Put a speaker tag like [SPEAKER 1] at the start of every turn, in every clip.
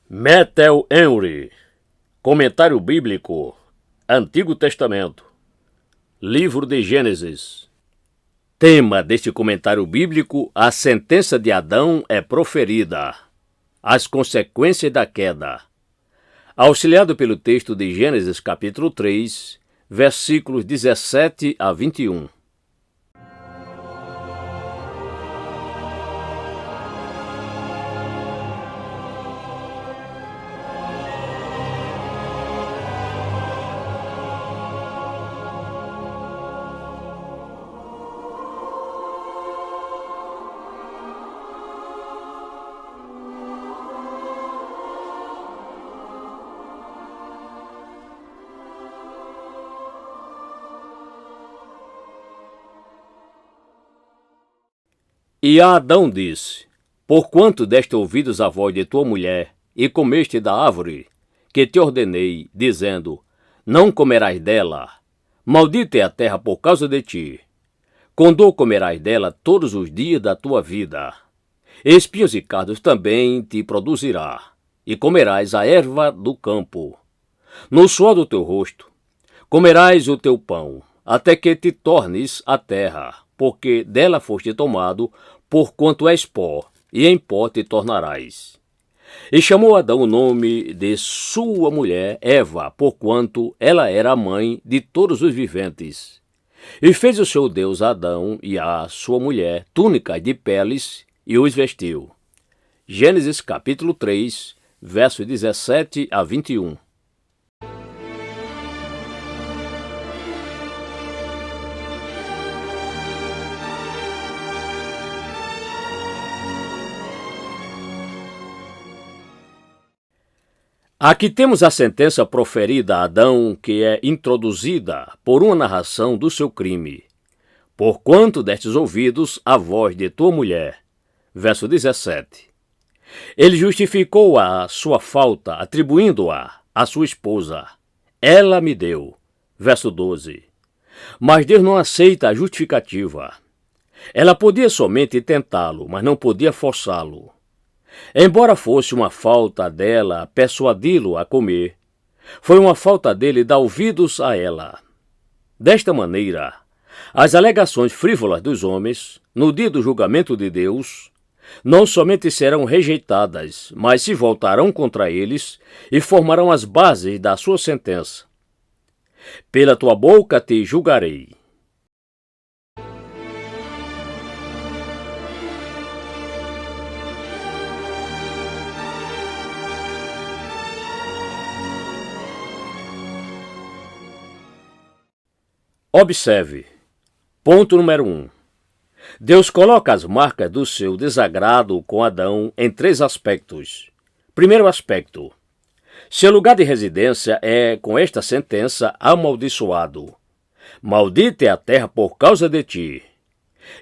[SPEAKER 1] Metel Henry, Comentário Bíblico, Antigo Testamento, Livro de Gênesis. Tema deste comentário bíblico: a sentença de Adão é proferida. As consequências da queda. Auxiliado pelo texto de Gênesis capítulo 3, versículos 17 a 21. E a Adão disse: porquanto deste ouvidos a voz de tua mulher, e comeste da árvore que te ordenei, dizendo: não comerás dela, maldita é a terra por causa de ti. Com dor comerás dela todos os dias da tua vida. Espinhos e cardos também te produzirá, e comerás a erva do campo. No suor do teu rosto comerás o teu pão, até que te tornes a terra, porque dela foste tomado, porquanto és pó, e em pó te tornarás. E chamou Adão o nome de sua mulher Eva, porquanto ela era a mãe de todos os viventes. E fez o seu Deus a Adão e a sua mulher túnicas de peles, e os vestiu. Gênesis capítulo 3, versos 17 a 21. Aqui temos a sentença proferida a Adão, que é introduzida por uma narração do seu crime. Porquanto destes ouvidos a voz de tua mulher. Verso 17. Ele justificou a sua falta, atribuindo-a à sua esposa. Ela me deu. Verso 12. Mas Deus não aceita a justificativa. Ela podia somente tentá-lo, mas não podia forçá-lo. Embora fosse uma falta dela persuadi-lo a comer, foi uma falta dele dar ouvidos a ela. Desta maneira, as alegações frívolas dos homens, no dia do julgamento de Deus, não somente serão rejeitadas, mas se voltarão contra eles e formarão as bases da sua sentença. Pela tua boca te julgarei. Observe. Ponto número 1. Deus coloca as marcas do seu desagrado com Adão em 3 aspectos. Primeiro aspecto. Seu lugar de residência é, com esta sentença, amaldiçoado. Maldita é a terra por causa de ti.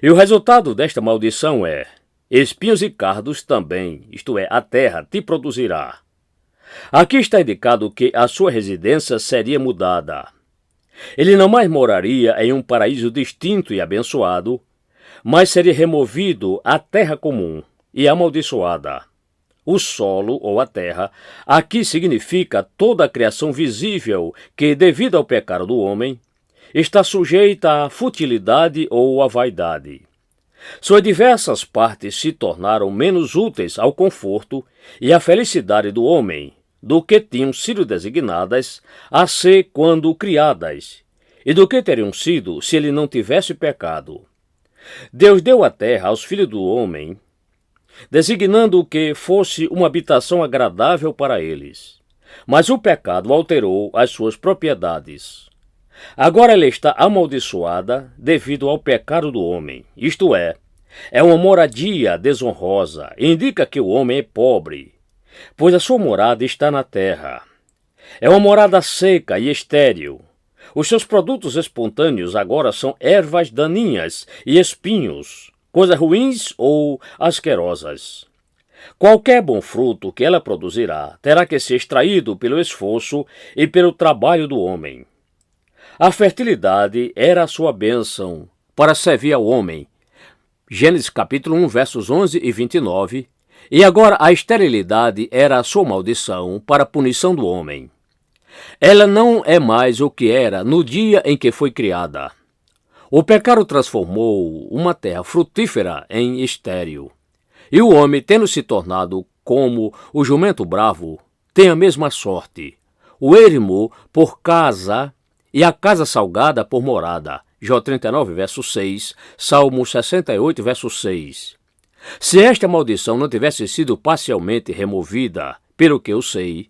[SPEAKER 1] E o resultado desta maldição é: espinhos e cardos também, isto é, a terra te produzirá. Aqui está indicado que a sua residência seria mudada. Ele não mais moraria em um paraíso distinto e abençoado, mas seria removido à terra comum e amaldiçoada. O solo, ou a terra, aqui significa toda a criação visível que, devido ao pecado do homem, está sujeita à futilidade ou à vaidade. Suas diversas partes se tornaram menos úteis ao conforto e à felicidade do homem do que tinham sido designadas a ser quando criadas, e do que teriam sido se ele não tivesse pecado. Deus deu a terra aos filhos do homem, designando que fosse uma habitação agradável para eles. Mas o pecado alterou as suas propriedades. Agora ela está amaldiçoada devido ao pecado do homem, isto é uma moradia desonrosa, indica que o homem é pobre, pois a sua morada está na terra. É uma morada seca e estéril. Os seus produtos espontâneos agora são ervas daninhas e espinhos, coisas ruins ou asquerosas. Qualquer bom fruto que ela produzirá terá que ser extraído pelo esforço e pelo trabalho do homem. A fertilidade era a sua bênção para servir ao homem. Gênesis capítulo 1, versos 11 e 29, E agora a esterilidade era a sua maldição para a punição do homem. Ela não é mais o que era no dia em que foi criada. O pecado transformou uma terra frutífera em estéril. E o homem, tendo se tornado como o jumento bravo, tem a mesma sorte. O ermo por casa e a casa salgada por morada. Jó 39, verso 6, Salmo 68, verso 6. Se esta maldição não tivesse sido parcialmente removida, pelo que eu sei,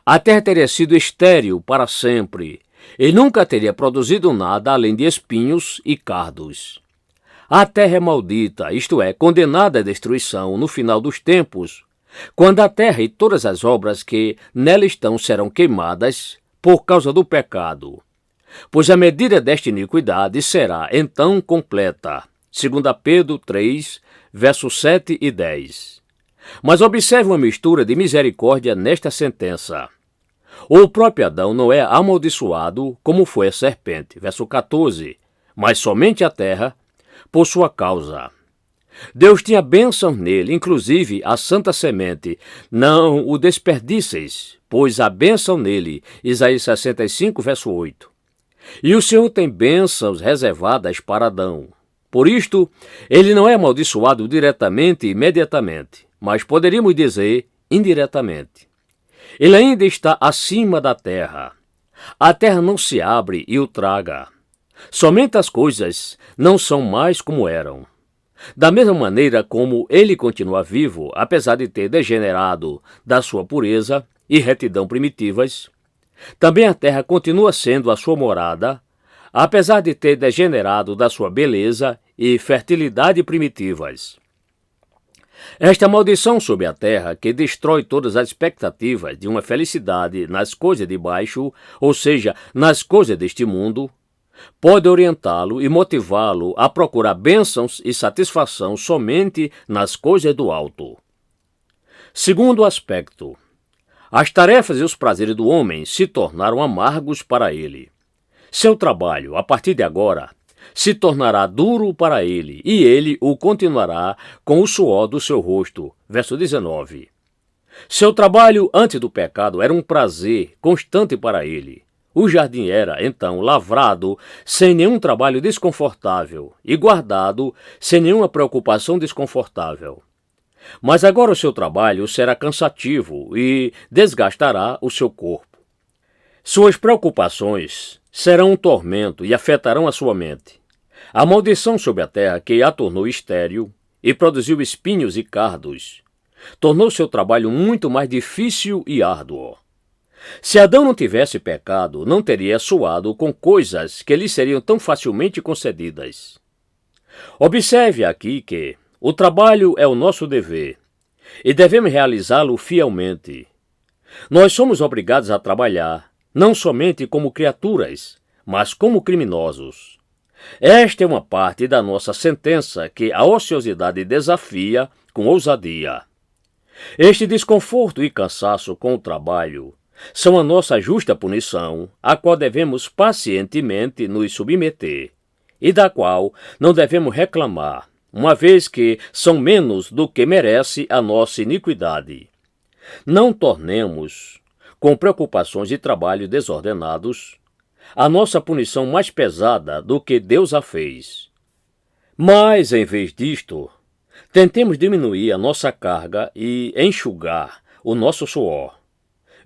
[SPEAKER 1] a terra teria sido estéril para sempre e nunca teria produzido nada além de espinhos e cardos. A terra é maldita, isto é, condenada à destruição no final dos tempos, quando a terra e todas as obras que nela estão serão queimadas por causa do pecado. Pois a medida desta iniquidade será então completa. 2 Pedro 3, versos 7 e 10. Mas observe uma mistura de misericórdia nesta sentença. O próprio Adão não é amaldiçoado como foi a serpente, verso 14, mas somente a terra por sua causa. Deus tinha bênçãos nele, inclusive a santa semente. Não o desperdiceis, pois há bênção nele. Isaías 65, verso 8. E o Senhor tem bênçãos reservadas para Adão. Por isto, ele não é amaldiçoado diretamente e imediatamente, mas poderíamos dizer indiretamente. Ele ainda está acima da terra. A terra não se abre e o traga. Somente as coisas não são mais como eram. Da mesma maneira como ele continua vivo, apesar de ter degenerado da sua pureza e retidão primitivas, também a terra continua sendo a sua morada, apesar de ter degenerado da sua beleza e fertilidade primitivas. Esta maldição sobre a terra, que destrói todas as expectativas de uma felicidade nas coisas de baixo, ou seja, nas coisas deste mundo, pode orientá-lo e motivá-lo a procurar bênçãos e satisfação somente nas coisas do alto. Segundo aspecto, as tarefas e os prazeres do homem se tornaram amargos para ele. Seu trabalho, a partir de agora, se tornará duro para ele, e ele o continuará com o suor do seu rosto. Verso 19. Seu trabalho antes do pecado era um prazer constante para ele. O jardim era, então, lavrado sem nenhum trabalho desconfortável e guardado sem nenhuma preocupação desconfortável. Mas agora o seu trabalho será cansativo e desgastará o seu corpo. Suas preocupações serão um tormento e afetarão a sua mente. A maldição sobre a terra que a tornou estéril e produziu espinhos e cardos tornou seu trabalho muito mais difícil e árduo. Se Adão não tivesse pecado, não teria suado com coisas que lhe seriam tão facilmente concedidas. Observe aqui que o trabalho é o nosso dever e devemos realizá-lo fielmente. Nós somos obrigados a trabalhar, não somente como criaturas, mas como criminosos. Esta é uma parte da nossa sentença que a ociosidade desafia com ousadia. Este desconforto e cansaço com o trabalho são a nossa justa punição, a qual devemos pacientemente nos submeter, e da qual não devemos reclamar, uma vez que são menos do que merece a nossa iniquidade. Não tornemos, com preocupações e trabalho desordenados, a nossa punição mais pesada do que Deus a fez. Mas, em vez disto, tentemos diminuir a nossa carga e enxugar o nosso suor,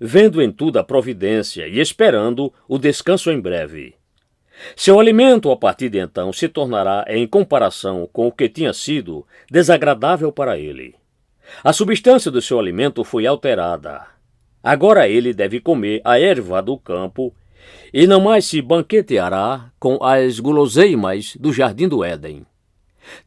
[SPEAKER 1] vendo em tudo a providência e esperando o descanso em breve. Seu alimento, a partir de então, se tornará, em comparação com o que tinha sido, desagradável para ele. A substância do seu alimento foi alterada. Agora ele deve comer a erva do campo e não mais se banqueteará com as guloseimas do jardim do Éden.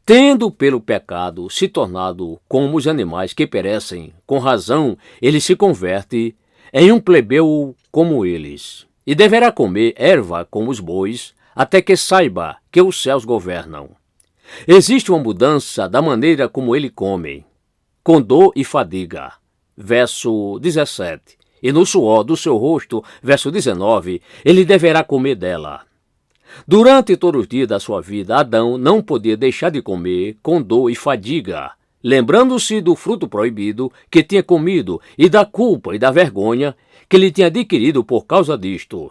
[SPEAKER 1] Tendo pelo pecado se tornado como os animais que perecem, com razão ele se converte em um plebeu como eles, e deverá comer erva como os bois, até que saiba que os céus governam. Existe uma mudança da maneira como ele come, com dor e fadiga. Verso 17. E no suor do seu rosto, verso 19, ele deverá comer dela. Durante todos os dias da sua vida, Adão não podia deixar de comer com dor e fadiga. lembrando-se do fruto proibido que tinha comido e da culpa e da vergonha que lhe tinha adquirido por causa disto.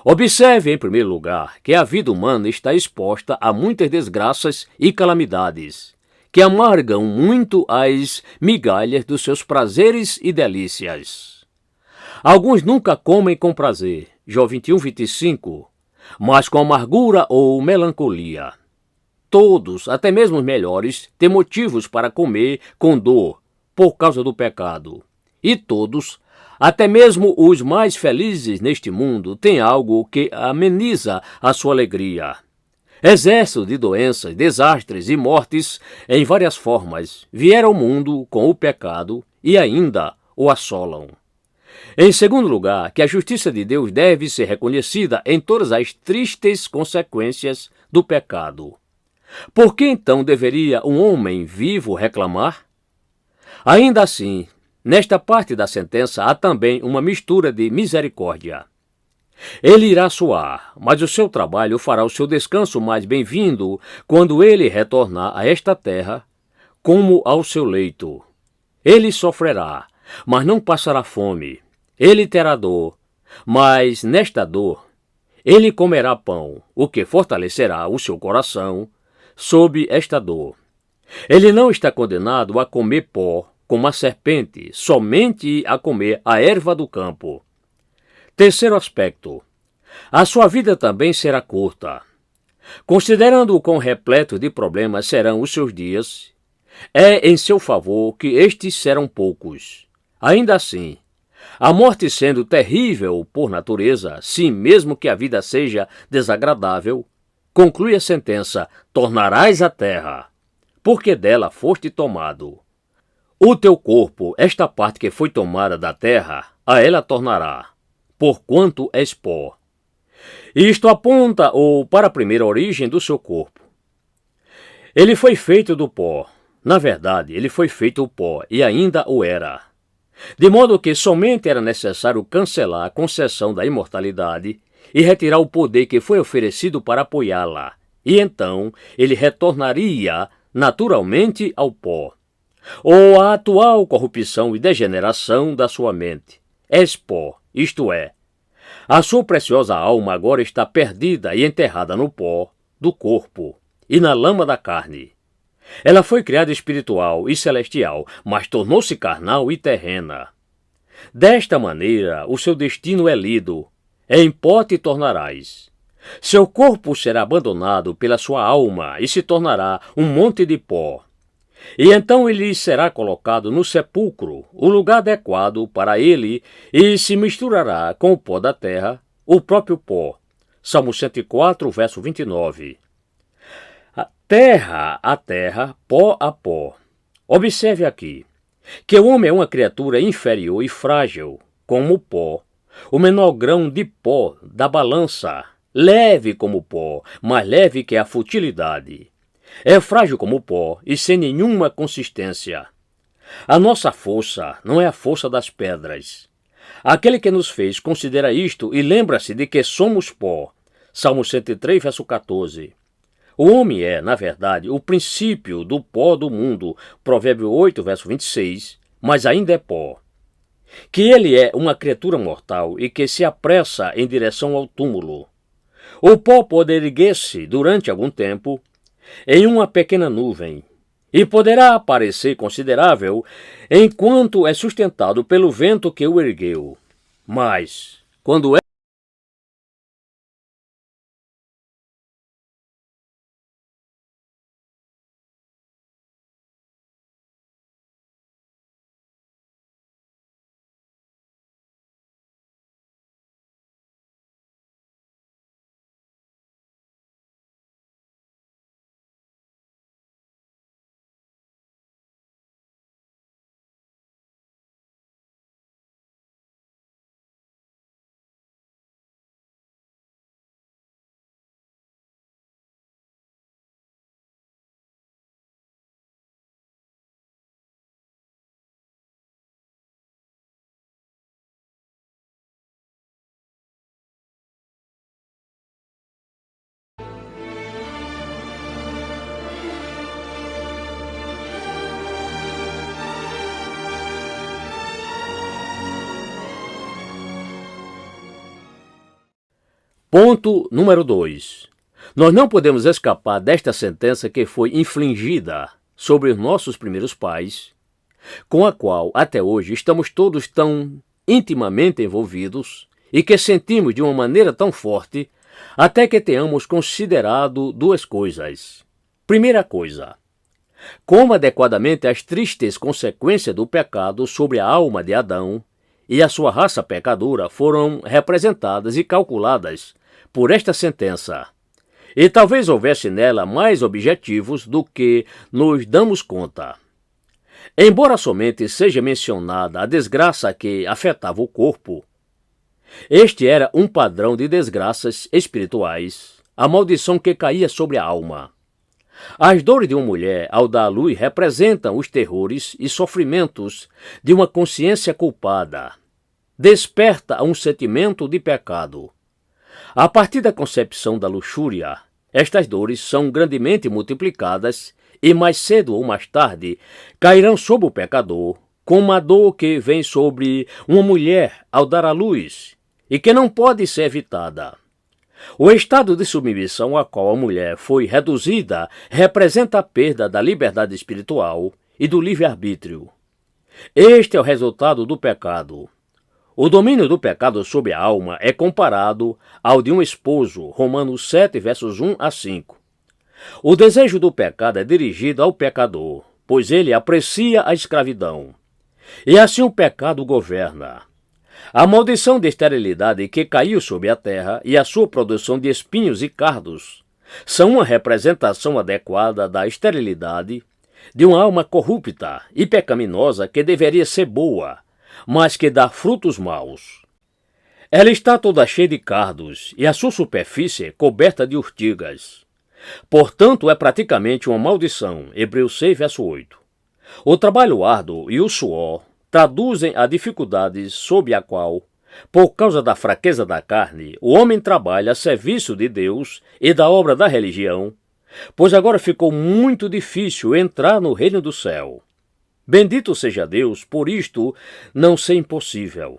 [SPEAKER 1] Observe, em primeiro lugar, que a vida humana está exposta a muitas desgraças e calamidades, que amargam muito as migalhas dos seus prazeres e delícias. Alguns nunca comem com prazer, Jó 21:25, mas com amargura ou melancolia. Todos, até mesmo os melhores, têm motivos para comer com dor, por causa do pecado. E todos, até mesmo os mais felizes neste mundo, têm algo que ameniza a sua alegria. Exércitos de doenças, desastres e mortes, em várias formas, vieram ao mundo com o pecado e ainda o assolam. Em segundo lugar, que a justiça de Deus deve ser reconhecida em todas as tristes consequências do pecado. Por que então deveria um homem vivo reclamar? Ainda assim, nesta parte da sentença há também uma mistura de misericórdia. Ele irá suar, mas o seu trabalho fará o seu descanso mais bem-vindo quando ele retornar a esta terra, como ao seu leito. Ele sofrerá, mas não passará fome. Ele terá dor, mas nesta dor ele comerá pão, o que fortalecerá o seu coração sob esta dor. Ele não está condenado a comer pó, como a serpente, somente a comer a erva do campo. Terceiro aspecto. A sua vida também será curta. Considerando o quão repleto de problemas serão os seus dias, é em seu favor que estes serão poucos. Ainda assim, a morte sendo terrível por natureza, sim, mesmo que a vida seja desagradável, conclui a sentença: tornarás a terra, porque dela foste tomado. O teu corpo, esta parte que foi tomada da terra, a ela tornará, porquanto és pó. Isto aponta ou para a primeira origem do seu corpo. Ele foi feito do pó. Na verdade, ele foi feito o pó e ainda o era. De modo que somente era necessário cancelar a concessão da imortalidade e retirar o poder que foi oferecido para apoiá-la. E então ele retornaria naturalmente ao pó. Ou à atual corrupção e degeneração da sua mente. És pó, isto é, a sua preciosa alma agora está perdida e enterrada no pó do corpo e na lama da carne. Ela foi criada espiritual e celestial, mas tornou-se carnal e terrena. Desta maneira, o seu destino é lido. Em pó te tornarás. Seu corpo será abandonado pela sua alma e se tornará um monte de pó. E então ele será colocado no sepulcro, o lugar adequado para ele, e se misturará com o pó da terra, o próprio pó. Salmo 104, verso 29. Terra a terra, pó a pó. Observe aqui que o homem é uma criatura inferior e frágil, como o pó, o menor grão de pó da balança, leve como o pó, mais leve que a futilidade. É frágil como o pó e sem nenhuma consistência. A nossa força não é a força das pedras. Aquele que nos fez considera isto e lembra-se de que somos pó. Salmo 103, verso 14. O homem é, na verdade, o princípio do pó do mundo, Provérbio 8, verso 26, mas ainda é pó. Que ele é uma criatura mortal e que se apressa em direção ao túmulo. O pó pode erguer-se durante algum tempo em uma pequena nuvem e poderá parecer considerável enquanto é sustentado pelo vento que o ergueu. Mas, quando é Ponto número 2. Nós não podemos escapar desta sentença que foi infligida sobre os nossos primeiros pais, com a qual, até hoje, estamos todos tão intimamente envolvidos e que sentimos de uma maneira tão forte, até que tenhamos considerado duas coisas. Primeira coisa, como adequadamente as tristes consequências do pecado sobre a alma de Adão e a sua raça pecadora foram representadas e calculadas por esta sentença. E talvez houvesse nela mais objetivos do que nos damos conta. Embora somente seja mencionada a desgraça que afetava o corpo, este era um padrão de desgraças espirituais, a maldição que caía sobre a alma. As dores de uma mulher ao dar à luz representam os terrores e sofrimentos de uma consciência culpada. Desperta um sentimento de pecado. A partir da concepção da luxúria, estas dores são grandemente multiplicadas e mais cedo ou mais tarde cairão sobre o pecador, como a dor que vem sobre uma mulher ao dar à luz e que não pode ser evitada. O estado de submissão a qual a mulher foi reduzida representa a perda da liberdade espiritual e do livre-arbítrio. Este é o resultado do pecado. O domínio do pecado sobre a alma é comparado ao de um esposo, Romanos 7, versos 1 a 5. O desejo do pecado é dirigido ao pecador, pois ele aprecia a escravidão. E assim o pecado governa. A maldição de esterilidade que caiu sobre a terra e a sua produção de espinhos e cardos são uma representação adequada da esterilidade de uma alma corrupta e pecaminosa que deveria ser boa, mas que dá frutos maus. Ela está toda cheia de cardos e a sua superfície coberta de urtigas. Portanto, é praticamente uma maldição. Hebreus 6, verso 8. O trabalho árduo e o suor traduzem a dificuldade sob a qual, por causa da fraqueza da carne, o homem trabalha a serviço de Deus e da obra da religião, pois agora ficou muito difícil entrar no reino do céu. Bendito seja Deus por isto não ser impossível.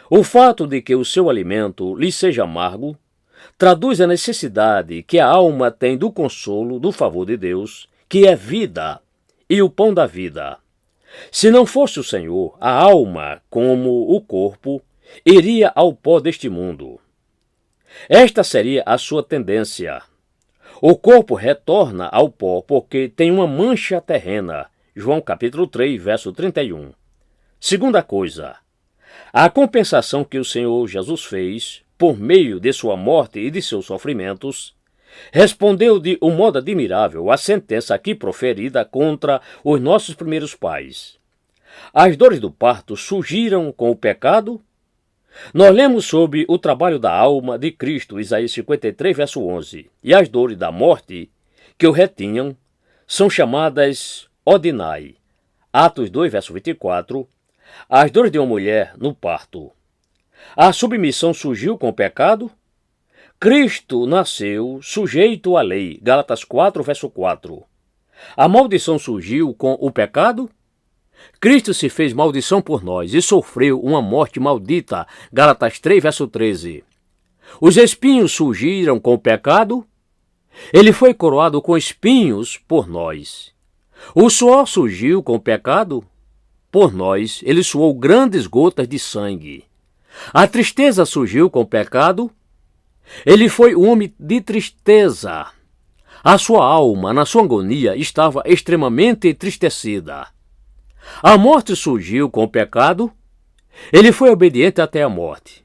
[SPEAKER 1] O fato de que o seu alimento lhe seja amargo traduz a necessidade que a alma tem do consolo, do favor de Deus, que é vida e o pão da vida. Se não fosse o Senhor, a alma, como o corpo, iria ao pó deste mundo. Esta seria a sua tendência. O corpo retorna ao pó porque tem uma mancha terrena. João capítulo 3, verso 31. Segunda coisa, a compensação que o Senhor Jesus fez, por meio de sua morte e de seus sofrimentos, respondeu de um modo admirável à sentença aqui proferida contra os nossos primeiros pais. As dores do parto surgiram com o pecado? Nós lemos sobre o trabalho da alma de Cristo, Isaías 53, verso 11, e as dores da morte que o retinham são chamadas Odinai. Atos 2, verso 24, as dores de uma mulher no parto. A submissão surgiu com o pecado? Cristo nasceu sujeito à lei, Gálatas 4, verso 4. A maldição surgiu com o pecado? Cristo se fez maldição por nós e sofreu uma morte maldita, Gálatas 3, verso 13. Os espinhos surgiram com o pecado? Ele foi coroado com espinhos por nós. O suor surgiu com o pecado? Por nós, ele suou grandes gotas de sangue. A tristeza surgiu com o pecado? Ele foi um homem de tristeza. A sua alma, na sua agonia, estava extremamente entristecida. A morte surgiu com o pecado? Ele foi obediente até a morte.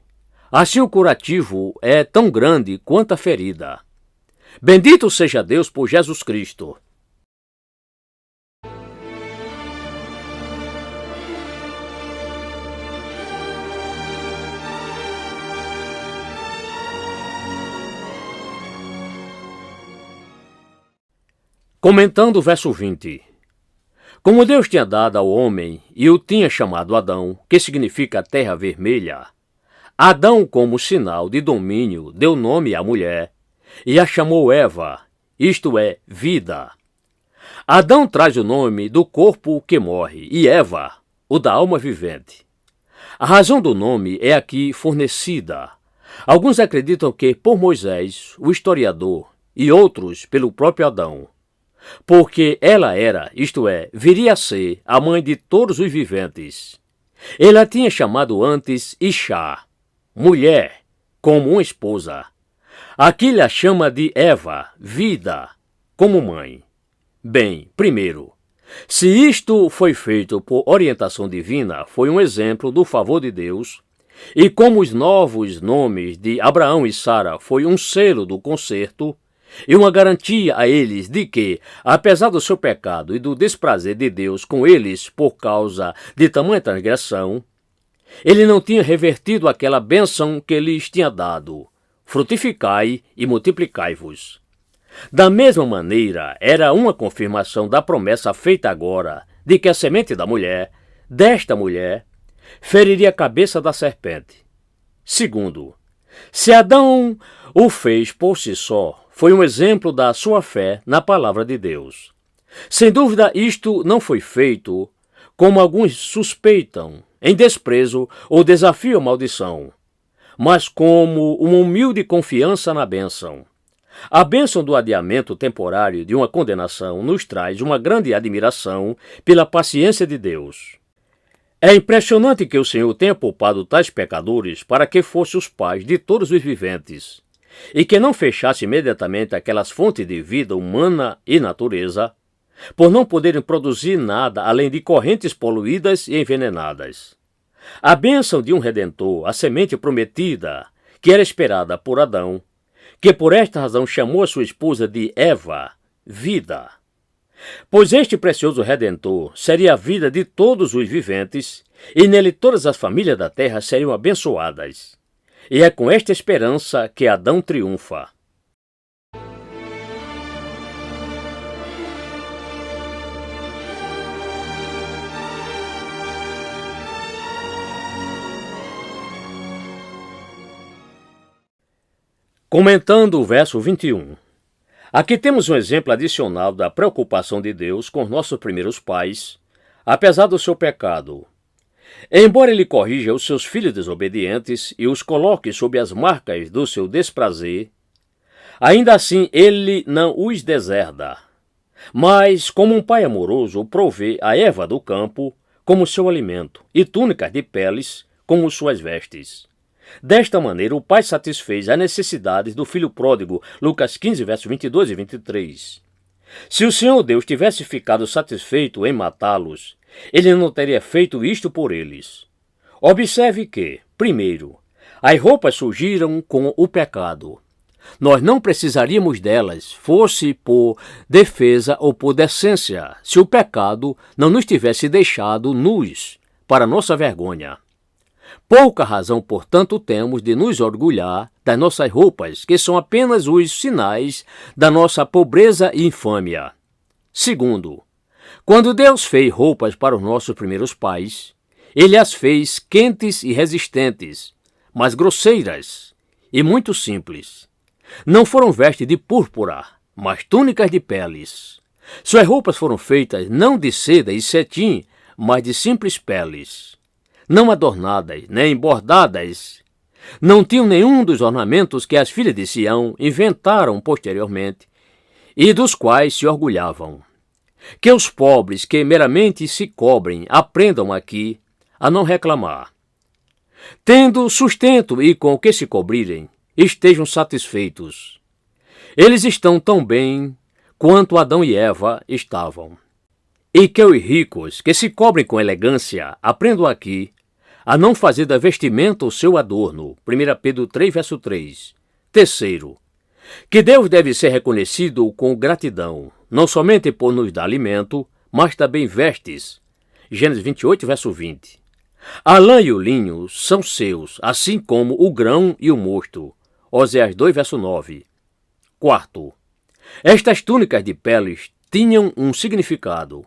[SPEAKER 1] Assim o curativo é tão grande quanto a ferida. Bendito seja Deus por Jesus Cristo. Comentando o verso 20. Como Deus tinha dado ao homem e o tinha chamado Adão, que significa terra vermelha, Adão, como sinal de domínio, deu nome à mulher e a chamou Eva, isto é, vida. Adão traz o nome do corpo que morre e Eva, o da alma vivente. A razão do nome é aqui fornecida. Alguns acreditam que por Moisés, o historiador, e outros pelo próprio Adão, porque ela era, isto é, viria a ser a mãe de todos os viventes. Ele a tinha chamado antes Ishá, mulher, como uma esposa. Aqui lhe a chama de Eva, vida, como mãe. Bem, primeiro, se isto foi feito por orientação divina, foi um exemplo do favor de Deus, e como os novos nomes de Abraão e Sara foi um selo do concerto, e uma garantia a eles de que, apesar do seu pecado e do desprazer de Deus com eles por causa de tamanha transgressão, ele não tinha revertido aquela bênção que lhes tinha dado: frutificai e multiplicai-vos. Da mesma maneira, era uma confirmação da promessa feita agora de que a semente da mulher, desta mulher, feriria a cabeça da serpente. Segundo, se Adão o fez por si só, foi um exemplo da sua fé na palavra de Deus. Sem dúvida, isto não foi feito, como alguns suspeitam, em desprezo ou desafio à maldição, mas como uma humilde confiança na bênção. A bênção do adiamento temporário de uma condenação nos traz uma grande admiração pela paciência de Deus. É impressionante que o Senhor tenha poupado tais pecadores para que fossem os pais de todos os viventes, e que não fechasse imediatamente aquelas fontes de vida humana e natureza, por não poderem produzir nada além de correntes poluídas e envenenadas. A bênção de um Redentor, a semente prometida, que era esperada por Adão, que por esta razão chamou a sua esposa de Eva, vida. Pois este precioso Redentor seria a vida de todos os viventes, e nele todas as famílias da terra seriam abençoadas. E é com esta esperança que Adão triunfa. Comentando o verso 21. Aqui temos um exemplo adicional da preocupação de Deus com os nossos primeiros pais, apesar do seu pecado. Embora ele corrija os seus filhos desobedientes e os coloque sob as marcas do seu desprazer, ainda assim ele não os deserda. Mas, como um pai amoroso, provê a erva do campo como seu alimento e túnicas de peles como suas vestes. Desta maneira, o pai satisfez as necessidades do filho pródigo, Lucas 15, versos 22 e 23. Se o Senhor Deus tivesse ficado satisfeito em matá-los, ele não teria feito isto por eles. Observe que, primeiro, as roupas surgiram com o pecado. Nós não precisaríamos delas, fosse por defesa ou por decência, se o pecado não nos tivesse deixado nus, para nossa vergonha. Pouca razão, portanto, temos de nos orgulhar das nossas roupas, que são apenas os sinais da nossa pobreza e infâmia. Segundo, quando Deus fez roupas para os nossos primeiros pais, ele as fez quentes e resistentes, mas grosseiras e muito simples. Não foram vestes de púrpura, mas túnicas de peles. Suas roupas foram feitas não de seda e cetim, mas de simples peles. Não adornadas, nem bordadas. Não tinham nenhum dos ornamentos que as filhas de Sião inventaram posteriormente e dos quais se orgulhavam. Que os pobres que meramente se cobrem aprendam aqui a não reclamar. Tendo sustento e com o que se cobrirem, estejam satisfeitos. Eles estão tão bem quanto Adão e Eva estavam. E que os ricos, que se cobrem com elegância, aprendam aqui a não fazer da vestimenta o seu adorno. 1 Pedro 3, verso 3. Terceiro, que Deus deve ser reconhecido com gratidão, não somente por nos dar alimento, mas também vestes. Gênesis 28, verso 20. A lã e o linho são seus, assim como o grão e o mosto. Oséias 2, verso 9. Quarto, estas túnicas de peles tinham um significado.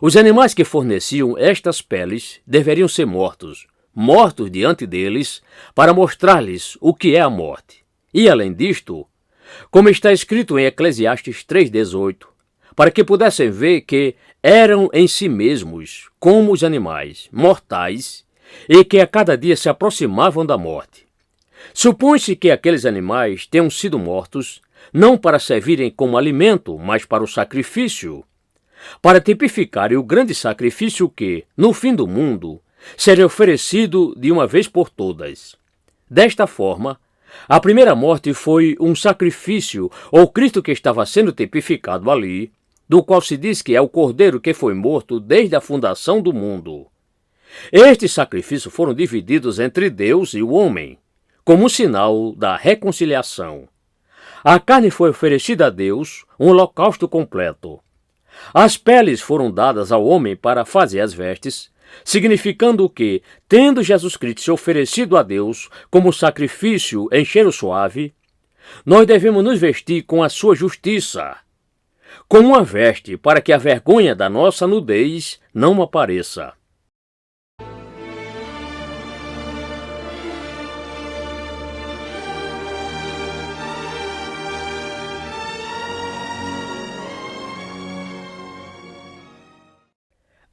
[SPEAKER 1] Os animais que forneciam estas peles deveriam ser mortos diante deles, para mostrar-lhes o que é a morte. E, além disto, como está escrito em Eclesiastes 3,18, para que pudessem ver que eram em si mesmos como os animais, mortais, e que a cada dia se aproximavam da morte. Supõe-se que aqueles animais tenham sido mortos, não para servirem como alimento, mas para o sacrifício, para tipificarem o grande sacrifício que, no fim do mundo, seria oferecido de uma vez por todas. Desta forma, a primeira morte foi um sacrifício, ou Cristo que estava sendo tipificado ali, do qual se diz que é o Cordeiro que foi morto desde a fundação do mundo. Estes sacrifícios foram divididos entre Deus e o homem, como sinal da reconciliação. A carne foi oferecida a Deus, um holocausto completo. As peles foram dadas ao homem para fazer as vestes, significando que, tendo Jesus Cristo se oferecido a Deus como sacrifício em cheiro suave, nós devemos nos vestir com a sua justiça, como uma veste para que a vergonha da nossa nudez não apareça.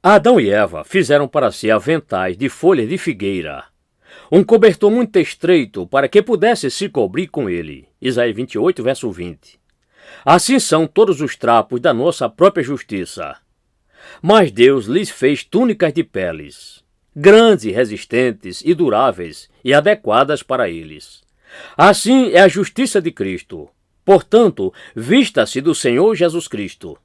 [SPEAKER 1] Adão e Eva fizeram para si aventais de folhas de figueira, um cobertor muito estreito para que pudesse se cobrir com ele. Isaías 28, verso 20. Assim são todos os trapos da nossa própria justiça. Mas Deus lhes fez túnicas de peles, grandes, resistentes e duráveis e adequadas para eles. Assim é a justiça de Cristo. Portanto, vista-se do Senhor Jesus Cristo.